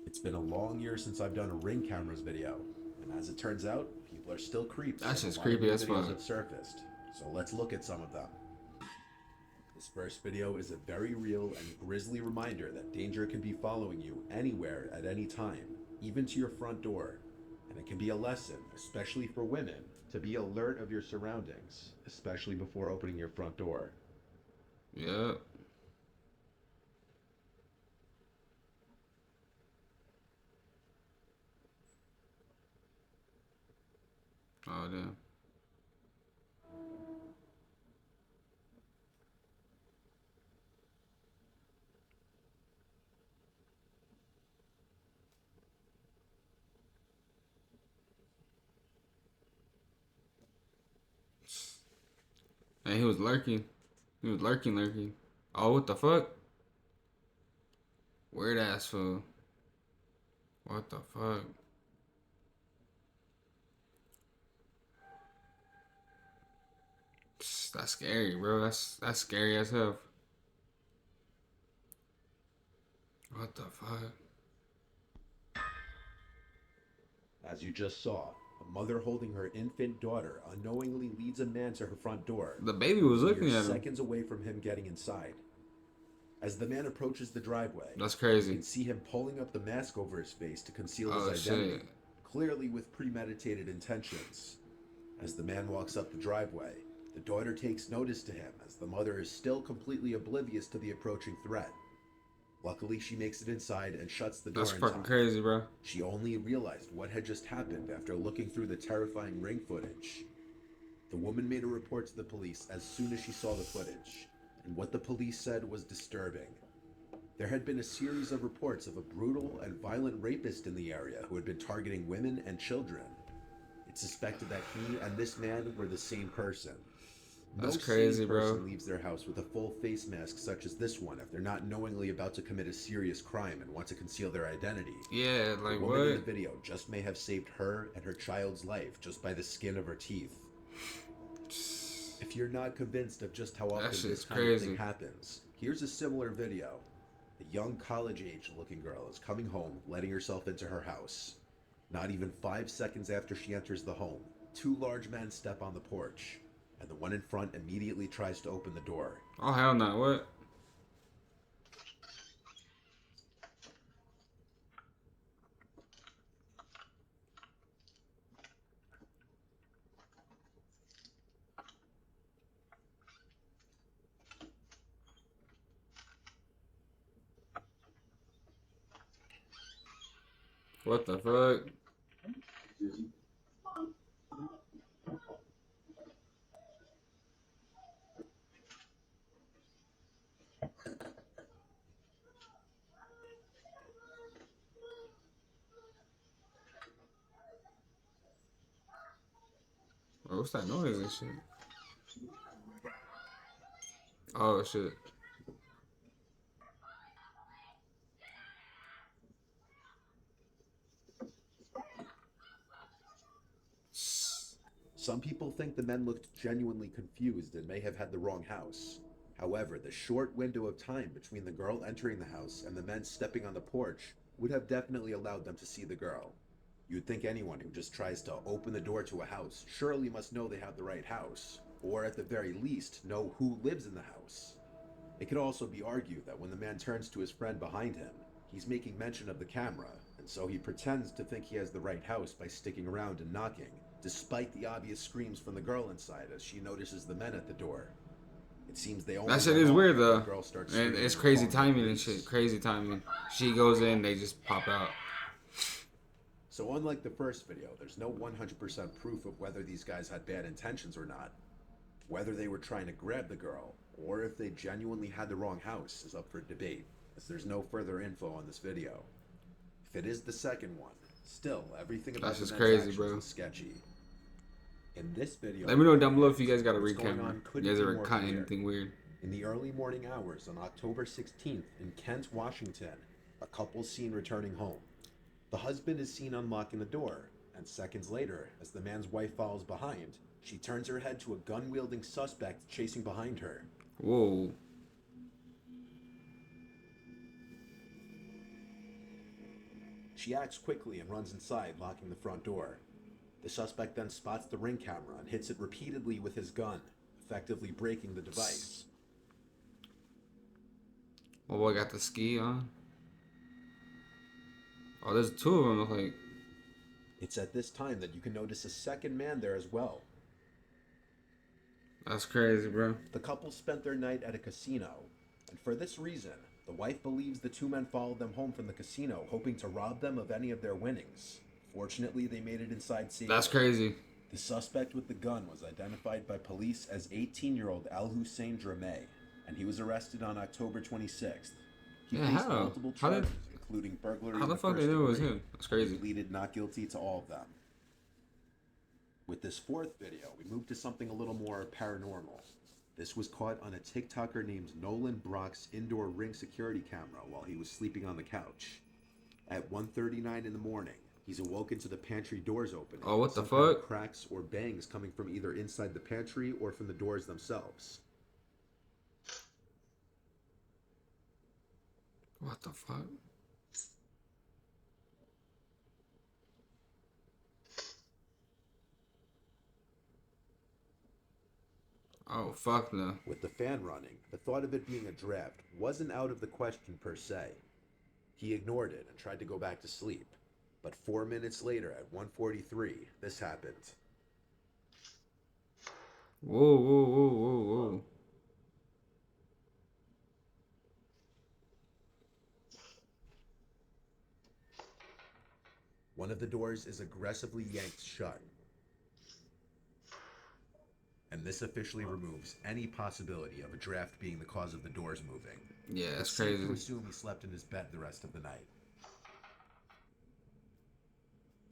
It's been a long year since I've done a Ring cameras video, and as it turns out, people are still creeps That's and a just lot of creepy new as videos fuck. have surfaced. So let's look at some of them. This first video is a very real and grisly reminder that danger can be following you anywhere at any time, even to your front door. And it can be a lesson, especially for women, to be alert of your surroundings, especially before opening your front door. Yep. Oh damn. And he was lurking. He was lurking. Oh, what the fuck? Weird ass fool. What the fuck? That's scary, bro. That's scary as hell. What the fuck? As you just saw, a mother holding her infant daughter unknowingly leads a man to her front door, The baby was mere looking at him. seconds away from him getting inside. As the man approaches the driveway, That's you crazy. can see him pulling up the mask over his face to conceal his Oh shit. identity, clearly with premeditated intentions. As the man walks up the driveway, the daughter takes notice to him as the mother is still completely oblivious to the approaching threat. Luckily, she makes it inside and shuts the That's door in fucking time. crazy, bro. She only realized what had just happened after looking through the terrifying Ring footage. The woman made a report to the police as soon as she saw the footage, and what the police said was disturbing. There had been a series of reports of a brutal and violent rapist in the area who had been targeting women and children. It's suspected that he and this man were the same person. No That's sane crazy, person bro. leaves their house with a full face mask such as this one if they're not knowingly about to commit a serious crime and want to conceal their identity. Yeah, The like woman in the what? video just may have saved her and her child's life just by the skin of her teeth. If you're not convinced of just how That often this shit's kind of thing crazy. happens, here's a similar video. A young college-age looking girl is coming home, letting herself into her house. Not even 5 seconds after she enters the home, two large men step on the porch, and the one in front immediately tries to open the door. Oh hell no. What? What the fuck? Bro, what's that noise and shit? Oh shit. Some people think the men looked genuinely confused and may have had the wrong house. However, the short window of time between the girl entering the house and the men stepping on the porch would have definitely allowed them to see the girl. You'd think anyone who just tries to open the door to a house surely must know they have the right house, or at the very least, know who lives in the house. It could also be argued that when the man turns to his friend behind him, he's making mention of the camera, and so he pretends to think he has the right house by sticking around and knocking, despite the obvious screams from the girl inside as she notices the men at the door. It seems they That only shit went is off weird after the though. girl starts And screaming it's and crazy calling the timing and shit. police. Crazy timing. She goes in, they just pop out. So unlike the first video, there's no 100% proof of whether these guys had bad intentions or not. Whether they were trying to grab the girl, or if they genuinely had the wrong house is up for debate, as there's no further info on this video. If it is the second one, still, everything about That's the just men's crazy, actions bro. was sketchy. In this video, Let me know on the down below other if you hand, guys got a what's rig going camera. on You couldn't guys be ever more caught clear. anything weird? In the early morning hours on October 16th in Kent, Washington, a couple's seen returning home. The husband is seen unlocking the door, and seconds later, as the man's wife follows behind, she turns her head to a gun-wielding suspect chasing behind her. Whoa. She acts quickly and runs inside, locking the front door. The suspect then spots the Ring camera and hits it repeatedly with his gun, effectively breaking the device. My boy got the ski on. Oh, there's two of them. Look like. It's at this time that you can notice a second man there as well. That's crazy, bro. The couple spent their night at a casino, and for this reason, the wife believes the two men followed them home from the casino, hoping to rob them of any of their winnings. Fortunately, they made it inside safely. That's crazy. The suspect with the gun was identified by police as 18-year-old Al Hussein Drameh, and he was arrested on October 26th. He Yeah, faced how? multiple How did- charges, including burglary. How the in fuck they first knew it was degree. him? That's crazy. He pleaded not guilty to all of them. With this fourth video, we move to something a little more paranormal. This was caught on a TikToker named Nolan Brock's indoor Ring security camera while he was sleeping on the couch. At 1:39 in the morning, he's awoken to the pantry doors opening. Oh, what the some kind of fuck? cracks or bangs coming from either inside the pantry or from the doors themselves. What the fuck? Oh, fuck no. With the fan running, the thought of it being a draft wasn't out of the question per se. He ignored it and tried to go back to sleep. But 4 minutes later, at 1:43, this happened. Whoa, whoa, whoa, whoa, whoa. One of the doors is aggressively yanked shut. And this officially removes any possibility of a draft being the cause of the doors moving. Yeah, that's It's safe crazy. to assume he slept in his bed the rest of the night.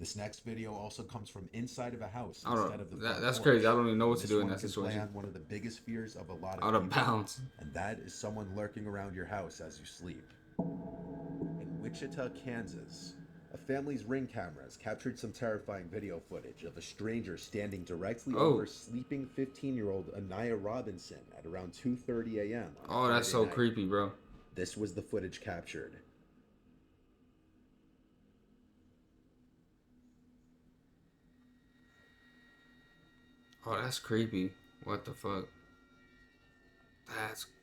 This next video also comes from inside of a house I instead don't of the know. front That's porch. crazy. I don't even know what to This do in one that can play situation. on one of the biggest fears of a lot of Out of people, bounds. and that is someone lurking around your house as you sleep. In Wichita, Kansas, a family's Ring cameras captured some terrifying video footage of a stranger standing directly Oh. over sleeping 15-year-old Anaya Robinson at around 2:30 a.m. on a Oh, that's so Friday night. creepy, bro. This was the footage captured. Oh, that's creepy. What the fuck?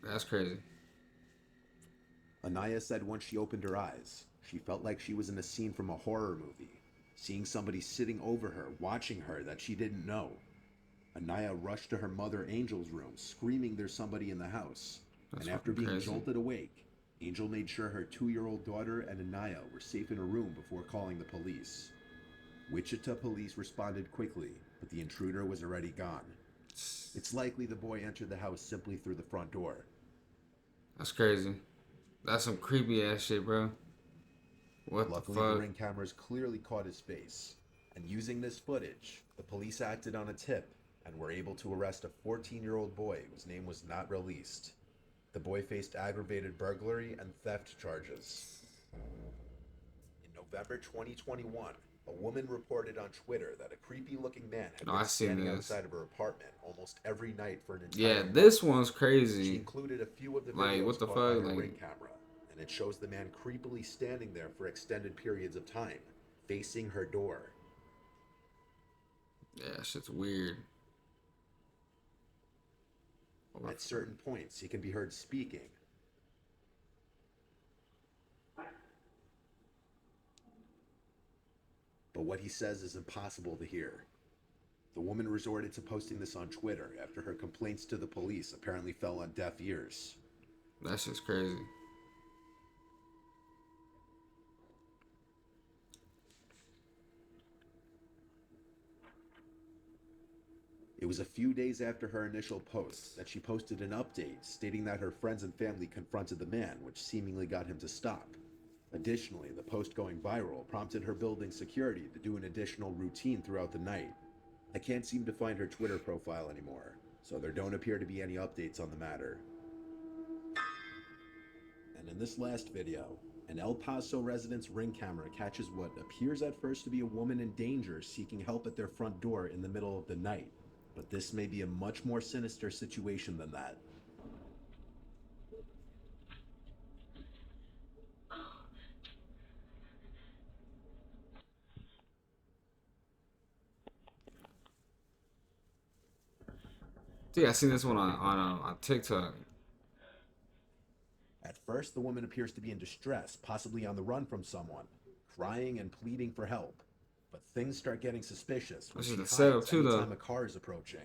That's crazy. Anaya said once she opened her eyes, she felt like she was in a scene from a horror movie, seeing somebody sitting over her, watching her that she didn't know. Anaya rushed to her mother Angel's room, screaming there's somebody in the house. That's And after fucking being crazy. jolted awake, Angel made sure her 2-year-old daughter and Anaya were safe in a room before calling the police. Wichita police responded quickly, but the intruder was already gone. It's likely the boy entered the house simply through the front door. That's crazy. That's some creepy ass shit, bro. What Luckily, the the fuck? Ring cameras clearly caught his face, and using this footage, the police acted on a tip and were able to arrest a 14-year-old boy whose name was not released. The boy faced aggravated burglary and theft charges. In November 2021, a woman reported on Twitter that a creepy-looking man had Oh, been I seen standing this. outside of her apartment almost every night for an entire Yeah, month. this one's She crazy. included a few of the Like, videos what the caught fuck? by her Like- Ring camera, and it shows the man creepily standing there for extended periods of time, facing her door. Yeah, that shit's weird. Oh, At certain points, he can be heard speaking. But what he says is impossible to hear. The woman resorted to posting this on Twitter after her complaints to the police apparently fell on deaf ears. That's just crazy. It was a few days after her initial post that she posted an update stating that her friends and family confronted the man, which seemingly got him to stop. Additionally, the post going viral prompted her building security to do an additional routine throughout the night. I can't seem to find her Twitter profile anymore, so there don't appear to be any updates on the matter. And in this last video, an El Paso resident's Ring camera catches what appears at first to be a woman in danger seeking help at their front door in the middle of the night. But this may be a much more sinister situation than that. think I seen this one on TikTok. At first, the woman appears to be in distress, possibly on the run from someone, crying and pleading for help. But things start getting suspicious when This she is the hides setup too, though. anytime a car is approaching.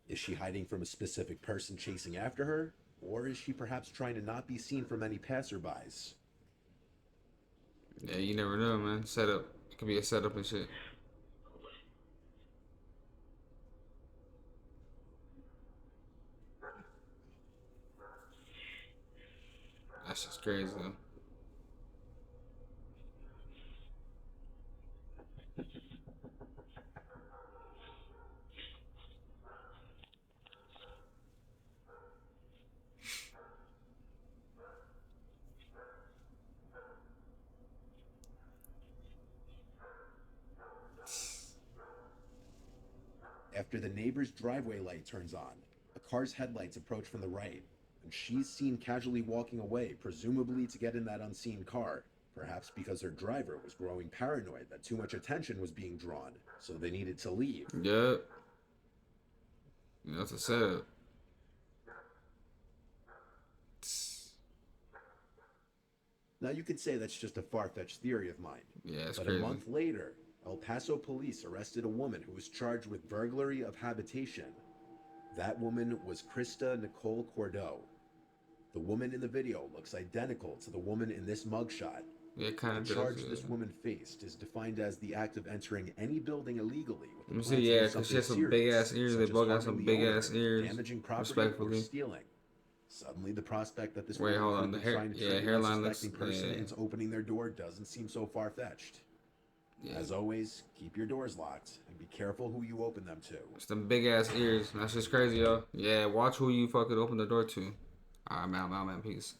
Is she hiding from a specific person chasing after her? Or is she perhaps trying to not be seen from any passerbys? Yeah, you never know, man. Setup. It could be a setup and shit. That's just crazy, though. After the neighbor's driveway light turns on, a car's headlights approach from the right, and she's seen casually walking away, presumably to get in that unseen car. Perhaps because her driver was growing paranoid that too much attention was being drawn, so they needed to leave. Yep. Yeah, that's a setup. Now, you could say that's just a far-fetched theory of mine, Yeah, it's but crazy. a month later, El Paso police arrested a woman who was charged with burglary of habitation. That woman was Krista Nicole Cordeau. The woman in the video looks identical to the woman in this mugshot. Yeah, it kind of The does. charge Yeah. this woman faced is defined as the act of entering any building illegally with Let me the see, plan to yeah, do 'cause she something has some serious, big-ass ears. such They as both got harming some the big-ass owner, ears, damaging property, respectfully. or stealing. Suddenly, the prospect that this Wait, woman hold could on. The be hair, trying to yeah, trick an hairline looks. unsuspecting person Yeah, into opening their door doesn't seem so far-fetched. yeah. As always, keep your doors locked and be careful who you open them to. It's them big-ass ears. That's just crazy, yo. Yeah, watch who you fucking open the door to. Alright, man, peace.